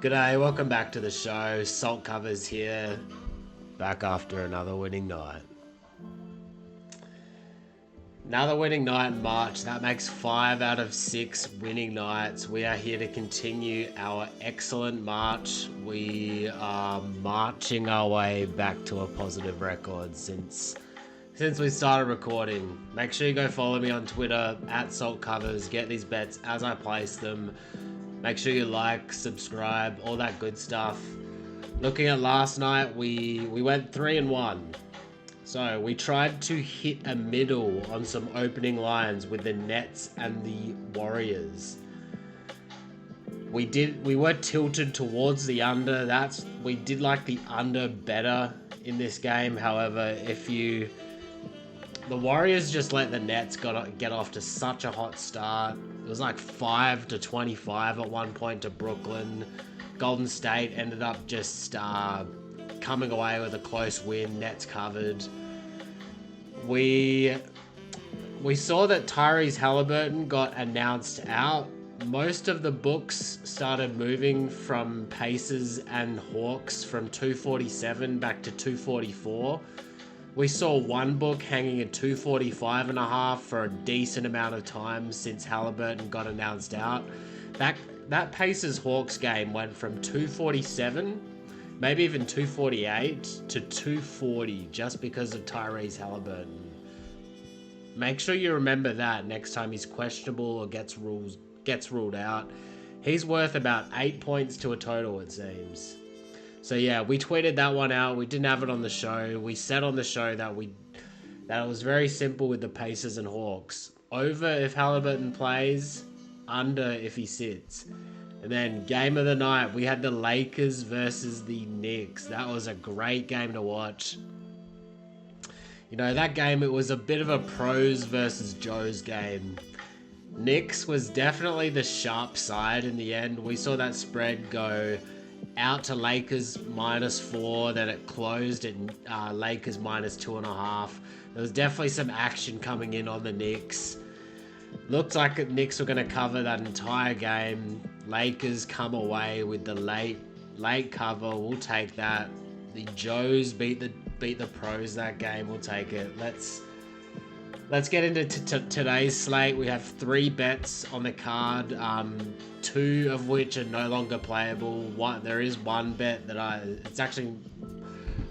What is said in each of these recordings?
G'day, welcome back to the show. Salt Covers here, back after another winning night. Another winning night in March. That makes 5 out of 6 winning nights. We are here to continue our excellent march. We are marching our way back to a positive record since we started recording. Make sure you go follow me on Twitter @SaltCovers. Get these bets as I place them. Make sure you like, subscribe, all that good stuff. Looking at last night, we went 3-1. So we tried to hit a middle on some opening lines with the Nets and the Warriors. We were tilted towards the under. We did like the under better in this game. However, the Warriors just let the Nets get off to such a hot start. It was like 5-25 at one point to Brooklyn. Golden State ended up just coming away with a close win. Nets covered. We saw that Tyrese Halliburton got announced out. Most of the books started moving from Pacers and Hawks from 247 back to 244. We saw one book hanging at 245.5 for a decent amount of time since Halliburton got announced out. That Pacers Hawks game went from 247, maybe even 248 to 240 just because of Tyrese Halliburton. Make sure you remember that next time he's questionable or gets ruled out. He's worth about 8 points to a total, it seems. So yeah, we tweeted that one out. We didn't have it on the show. We said on the show that it was very simple with the Pacers and Hawks. Over if Halliburton plays, under if he sits. And then game of the night, we had the Lakers versus the Knicks. That was a great game to watch. You know, that game, it was a bit of a pros versus Joes game. Knicks was definitely the sharp side in the end. We saw that spread go out to Lakers -4, then it closed at Lakers -2.5. There was definitely some action coming in on the Knicks. Looked like the Knicks were going to cover that entire game. Lakers come away with the late cover. We'll take that. The Joes beat the pros that game. We'll take it. Let's get into today's slate. We have 3 bets on the card, 2 of which are no longer playable. There is one bet it's actually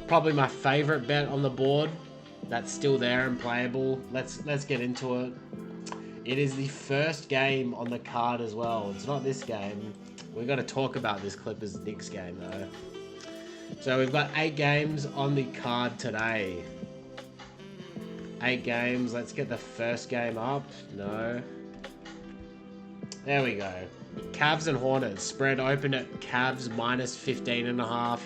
probably my favorite bet on the board that's still there and playable. Let's get into it. It is the first game on the card as well. It's not this game. We've got to talk about this Clippers-Knicks game though. So we've got 8 games on the card today. 8 games. Let's get the first game up. No. There we go. Cavs and Hornets. Spread open at Cavs -15.5.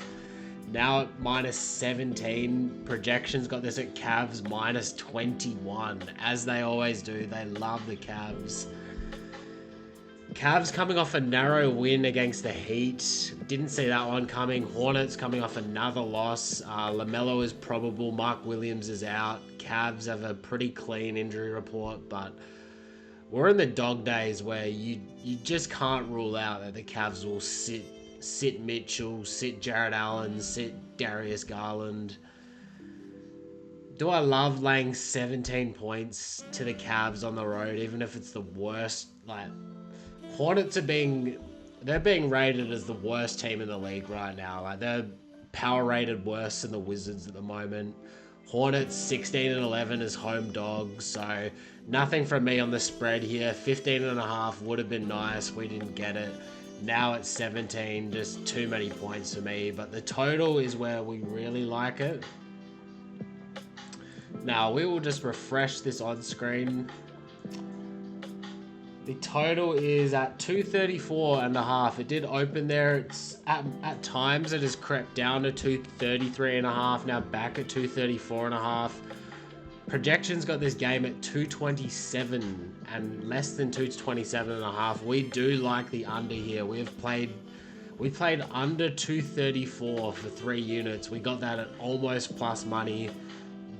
Now at -17. Projections got this at Cavs -21. As they always do. They love the Cavs. Cavs coming off a narrow win against the Heat. Didn't see that one coming. Hornets coming off another loss. LaMelo is probable. Mark Williams is out. Cavs have a pretty clean injury report, but we're in the dog days where you just can't rule out that the Cavs will sit Mitchell, sit Jared Allen, sit Darius Garland. Do I love laying 17 points to the Cavs on the road, even if it's the worst? Like, Hornets they're being rated as the worst team in the league right now. Like, they're power rated worse than the Wizards at the moment. Hornets 16-11 as home dogs, so nothing from me on the spread here. 15.5 would have been nice. We didn't get it. Now it's 17, just too many points for me. But the total is where we really like it. Now we will just refresh this on screen. The total is at 234.5. It did open there. It's at times it has crept down to 233.5. Now back at 234.5. Projections got this game at 227 and less than 227.5. We do like the under here. We played under 234 for 3 units. We got that at almost plus money,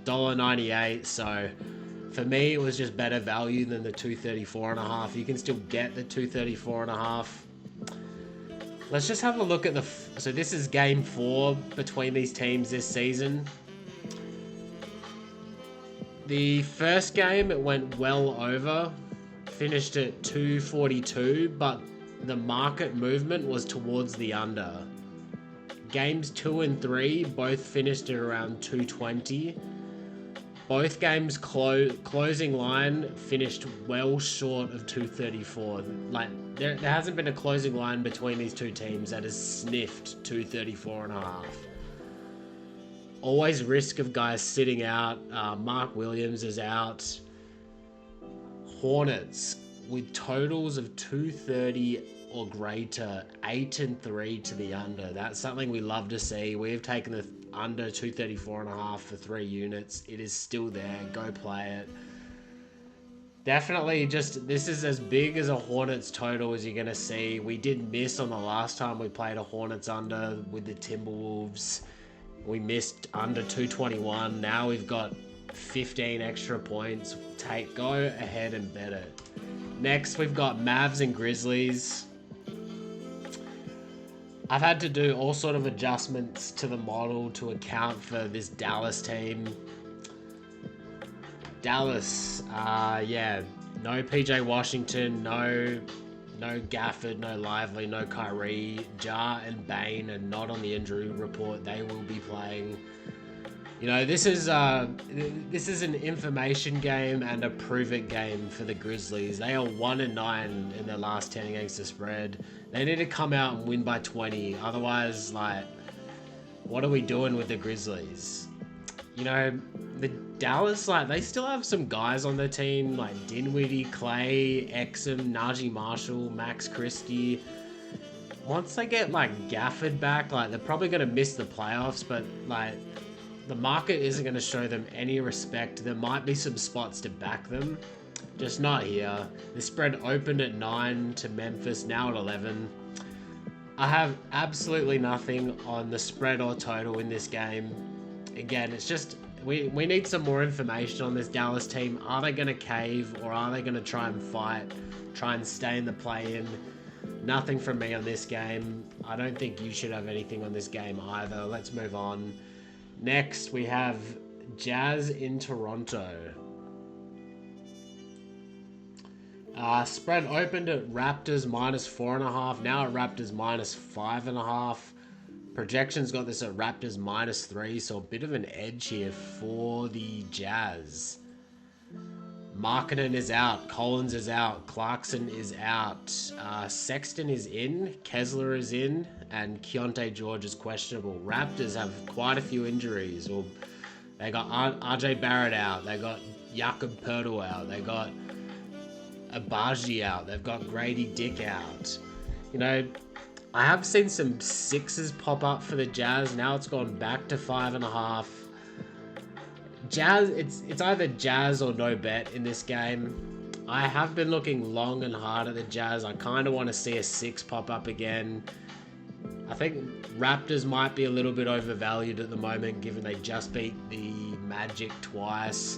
$1.98. So for me, it was just better value than the 234.5. You can still get the 234.5. Let's just have a look at so this is game 4 between these teams this season. The first game, it went well over, finished at 242, but the market movement was towards the under. Games 2 and 3 both finished at around 220. Both games closing line finished well short of 234. Like there hasn't been a closing line between these two teams that has sniffed 234 and a half. Always risk of guys sitting out. Mark Williams is out. Hornets with totals of 230 or greater, 8 and 3 to the under. That's something we love to see. We've taken the under 234 and a half for 3 units. It is still there. Go play it. Definitely this is as big as a Hornets total as you're going to see. We did miss on the last time we played a Hornets under with the Timberwolves. We missed under 221. Now we've got 15 extra points. Go ahead and bet it. Next, we've got Mavs and Grizzlies. I've had to do all sort of adjustments to the model to account for this Dallas team. Dallas, no PJ Washington, no Gafford, no Lively, no Kyrie. Ja and Bane are not on the injury report. They will be playing. You know, this is an information game and a prove it game for the Grizzlies. They are 1-9 in their last 10 against the spread. They need to come out and win by 20. Otherwise, like, what are we doing with the Grizzlies? You know, the Dallas, like, they still have some guys on their team, like Dinwiddie, Clay, Exum, Najee Marshall, Max Christie. Once they get, like, Gafford back, like, they're probably going to miss the playoffs, but, like, the market isn't going to show them any respect. There might be some spots to back them, just not here. The spread opened at 9 to Memphis, now at 11. I have absolutely nothing on the spread or total in this game. Again, it's just we need some more information on this Dallas team. Are they going to cave, or are they going to try and fight, try and stay in the play-in? Nothing from me on this game. I don't think you should have anything on this game either. Let's move on. Next, we have Jazz in Toronto. Spread opened at Raptors minus 4.5. Now at Raptors minus 5.5. Projections got this at Raptors minus 3, so a bit of an edge here for the Jazz. Markkanen is out. Collins is out. Clarkson is out. Sexton is in. Kessler is in. And Keontae George is questionable. Raptors have quite a few injuries. Well, they got RJ Barrett out. They got Jakob Poeltl out. They got Abaji out. They've got Grady Dick out. You know, I have seen some 6s pop up for the Jazz. Now it's gone back to 5.5. Jazz, it's either Jazz or no bet in this game. I have been looking long and hard at the Jazz. I kind of want to see a 6 pop up again. I think Raptors might be a little bit overvalued at the moment, given they just beat the Magic twice.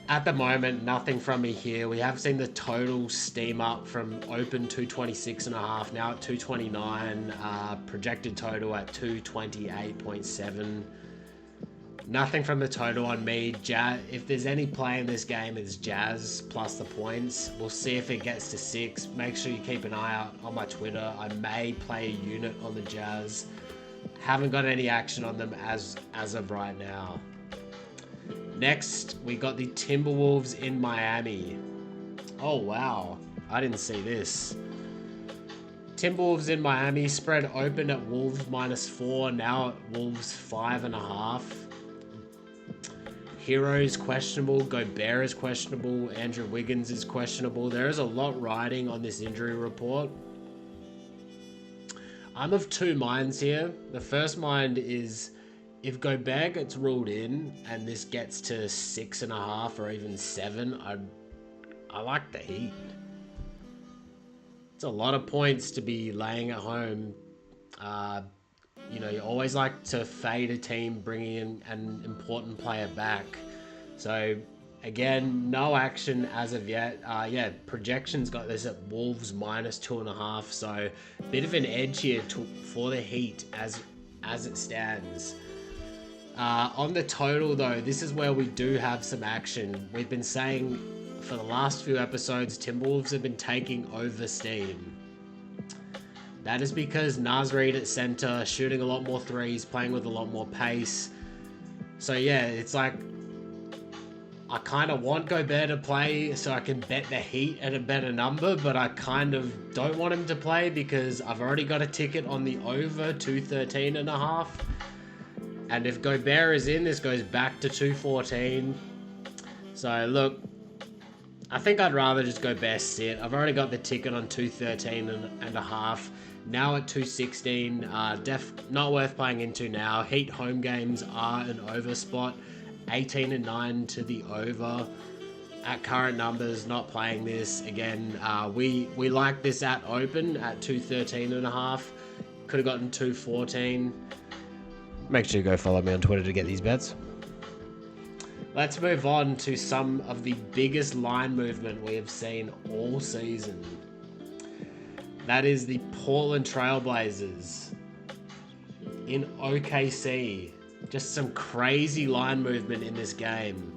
At the moment, nothing from me here. We have seen the total steam up from open 226.5, now at 229. Projected total at 228.7. Nothing from the total on me. Jazz, if there's any play in this game, it's Jazz plus the points. We'll see if it gets to 6. Make sure you keep an eye out on my Twitter. I may play a unit on the Jazz. Haven't got any action on them as of right now. Next, we got the Timberwolves in Miami. Oh, wow. I didn't see this. Timberwolves in Miami. Spread open at Wolves minus 4. Now at Wolves 5.5. Hero is questionable. Gobert is questionable. Andrew Wiggins is questionable. There is a lot riding on this injury report. I'm of 2 minds here. The first mind is if Gobert gets ruled in and this gets to 6.5 or even 7, I like the Heat. It's a lot of points to be laying at home. You know, you always like to fade a team bringing in an important player back. So Again, no action as of yet. Yeah, projections got this at Wolves -2.5, so bit of an edge here for the Heat as it stands. On the total though, this is where we do have some action. We've been saying for the last few episodes, Timberwolves have been taking over steam. That is because Naz Reid at center, shooting a lot more threes, playing with a lot more pace. So yeah, it's like I kind of want Gobert to play so I can bet the Heat at a better number, but I kind of don't want him to play because I've already got a ticket on the over 213.5. And if Gobert is in, this goes back to 214. So look, I think I'd rather just Gobert sit. I've already got the ticket on 213.5. Now at 216, not worth playing into now. Heat home games are an over spot. 18-9 to the over. At current numbers, not playing this. Again, we like this at open at 213.5. Could have gotten 214. Make sure you go follow me on Twitter to get these bets. Let's move on to some of the biggest line movement we have seen all season. That is the Portland Trailblazers in OKC. Just some crazy line movement in this game.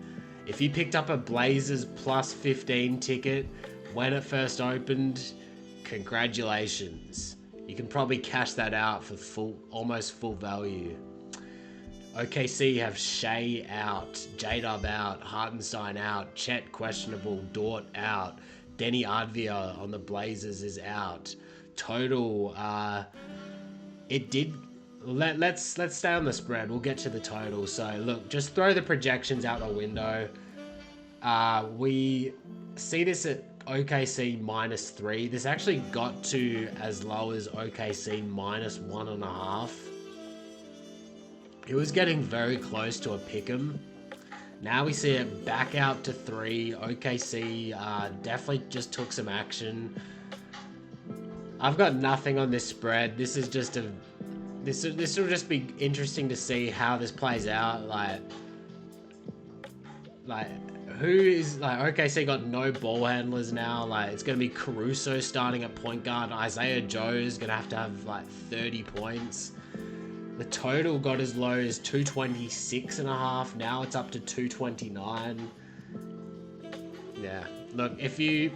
If you picked up a Blazers +15 ticket when it first opened, congratulations. You can probably cash that out for almost full value. OKC have Shea out, J-Dub out, Hartenstein out, Chet questionable, Dort out, Denny Advia on the Blazers is out. Total, let's stay on the spread. We'll get to the total. So look, just throw the projections out the window. We see this at OKC -3. This actually got to as low as OKC -1.5. It was getting very close to a pick'em. Now we see it back out to 3. OKC definitely just took some action. I've got nothing on this spread. This is just this will just be interesting to see how this plays out. OKC got no ball handlers now. It's gonna be Caruso starting at point guard. Isaiah Joe is gonna have 30 points. The total got as low as 226.5. Now it's up to 229. Yeah, look, if you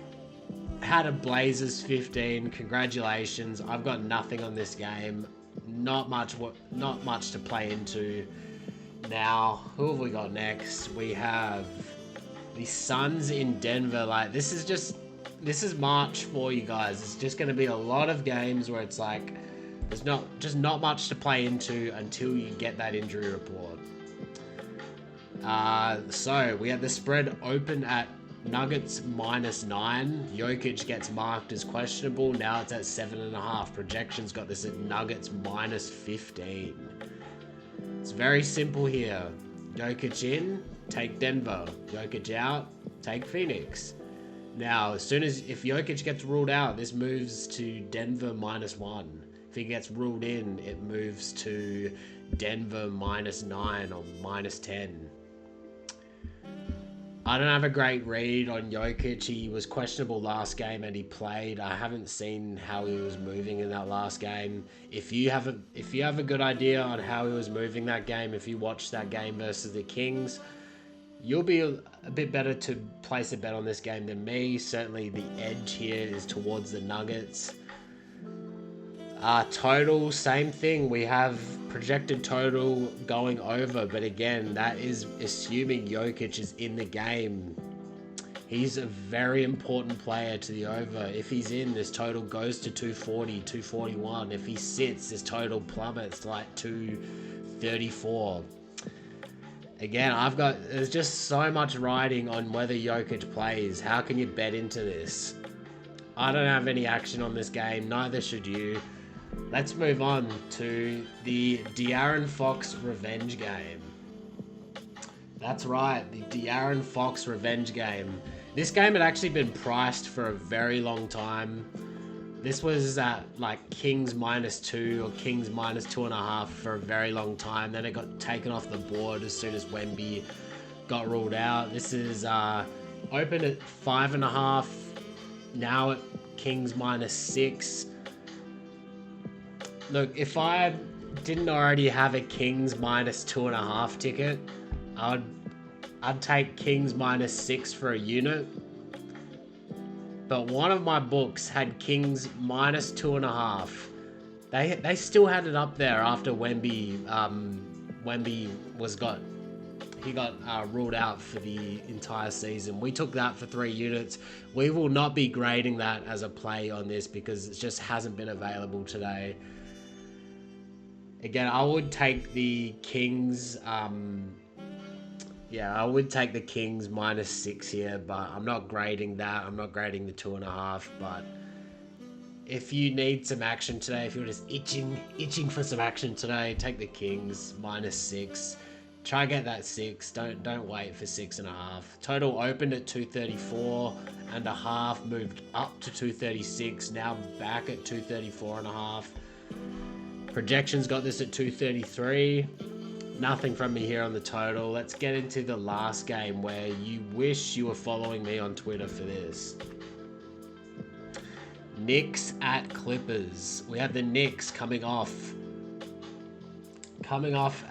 had a Blazers 15, congratulations. I've got nothing on this game. Not much to play into. Now, who have we got next? We have the Suns in Denver. This is March for you guys. It's just going to be a lot of games where it's there's not much to play into until you get that injury report. So we have the spread open at Nuggets -9. Jokic gets marked as questionable. Now it's at 7.5. Projections got this at Nuggets -15. It's very simple here. Jokic in, take Denver. Jokic out, take Phoenix. Now, if Jokic gets ruled out, this moves to Denver -1. If he gets ruled in, it moves to Denver -9 or -10. I don't have a great read on Jokic. He was questionable last game and he played. I haven't seen how he was moving in that last game. If you have a good idea on how he was moving that game, if you watched that game versus the Kings, you'll be a bit better to place a bet on this game than me. Certainly the edge here is towards the Nuggets. Total, same thing. We have projected total going over, but again, that is assuming Jokic is in the game. He's a very important player to the over. If he's in, this total goes to 240, 241. If he sits, this total plummets to 234. Again, there's just so much riding on whether Jokic plays. How can you bet into this? I don't have any action on this game, neither should you. Let's move on to the De'Aaron Fox revenge game. That's right, the De'Aaron Fox revenge game. This game had actually been priced for a very long time. This was at Kings -2 or Kings -2.5 for a very long time. Then it got taken off the board as soon as Wemby got ruled out. This is open at 5.5. Now at Kings -6. Look, if I didn't already have a Kings -2.5 ticket, I'd take Kings -6 for a unit. But one of my books had Kings -2.5. They still had it up there after Wemby got ruled out for the entire season. We took that for 3 units. We will not be grading that as a play on this because it just hasn't been available today. Again, I would take the Kings. I would take the Kings -6 here, but I'm not grading that. I'm not grading the 2.5. But if you need some action today, if you're just itching for some action today, take the Kings -6. Try get that 6. Don't wait for 6.5. Total opened at 234.5, moved up to 236. Now back at 234.5. Projections got this at 233. Nothing from me here on the total. Let's get into the last game where you wish you were following me on Twitter for this. Knicks at Clippers. We have the Knicks coming off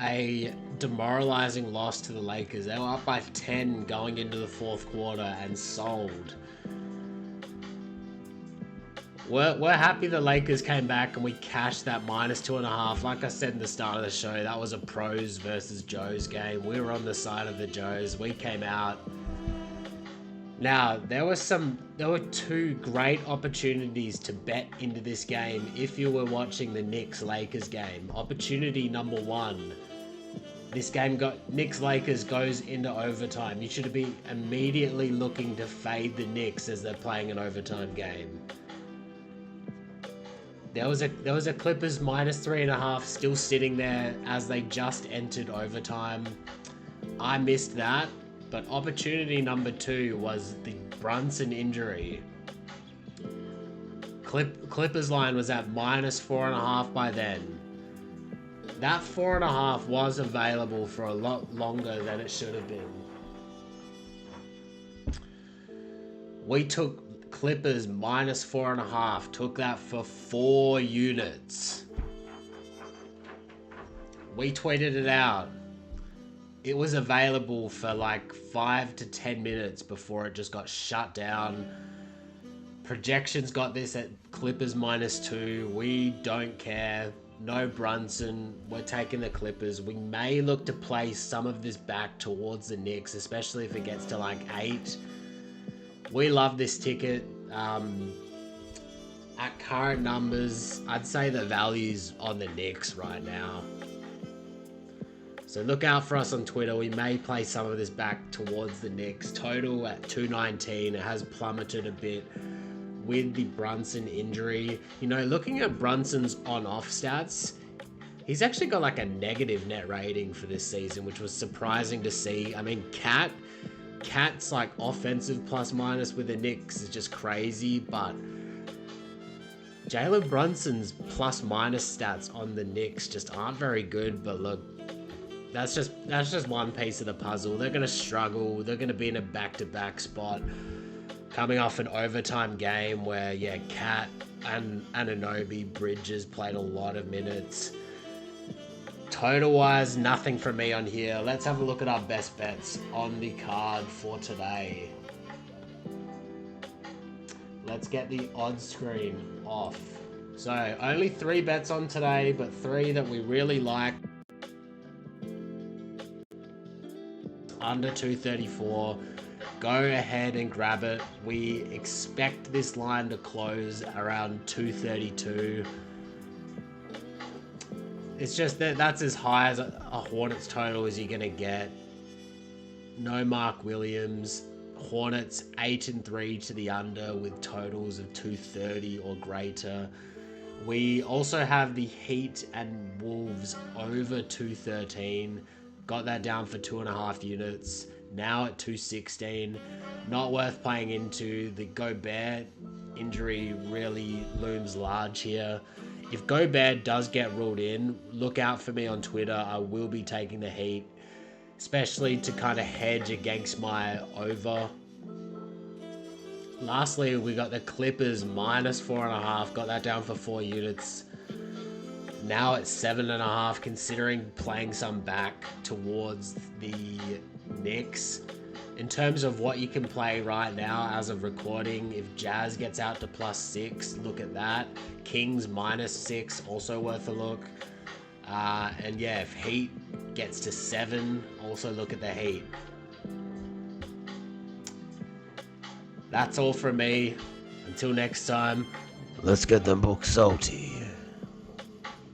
a demoralizing loss to the Lakers. They were up by 10 going into the fourth quarter and sold. We're happy the Lakers came back and we cashed that -2.5. Like I said in the start of the show, that was a pros versus Joes game. We were on the side of the Joes. We came out. Now, there were 2 great opportunities to bet into this game if you were watching the Knicks-Lakers game. Opportunity number 1. This game Knicks-Lakers goes into overtime. You should be immediately looking to fade the Knicks as they're playing an overtime game. There was a Clippers -3.5 still sitting there as they just entered overtime. I missed that, but opportunity number 2 was the Brunson injury. Clippers line was at -4.5 by then. That 4.5 was available for a lot longer than it should have been. We took Clippers -4.5, took that for 4 units. We tweeted it out. It was available for like 5 to 10 minutes before it just got shut down. Projections got this at Clippers -2. We don't care. No Brunson. We're taking the Clippers. We may look to play some of this back towards the Knicks, especially if it gets to like 8. We love this ticket. At current numbers, I'd say the value's on the Knicks right now. So look out for us on Twitter. We may play some of this back towards the Knicks. Total at 219. It has plummeted a bit with the Brunson injury. You know, looking at Brunson's on-off stats, he's actually got like a negative net rating for this season, which was surprising to see. I mean, Cat's like offensive plus-minus with the Knicks is just crazy, but Jalen Brunson's plus-minus stats on the Knicks just aren't very good. But look, that's just one piece of the puzzle. They're going to struggle. They're going to be in a back-to-back spot coming off an overtime game where, yeah, Cat and Anunoby Bridges played a lot of minutes. Total-wise, nothing from me on here. Let's have a look at our best bets on the card for today. Let's get the odds screen off. So, only 3 bets on today, but 3 that we really like. Under 234. Go ahead and grab it. We expect this line to close around 232. It's just that's as high as a Hornets total as you're going to get. No Mark Williams. Hornets 8-3 to the under with totals of 230 or greater. We also have the Heat and Wolves over 213. Got that down for 2.5 units. Now at 216. Not worth playing into. The Gobert injury really looms large here. If Gobert does get ruled in, look out for me on Twitter. I will be taking the Heat. especially to kind of hedge against my over. Lastly, we got the Clippers -4.5. Got that down for 4 units. Now it's 7.5, considering playing some back towards the Knicks. In terms of what you can play right now as of recording, if Jazz gets out to +6, look at that. Kings -6, also worth a look. And yeah, if Heat gets to 7, also look at the Heat. That's all from me. Until next time. Let's get them books salty.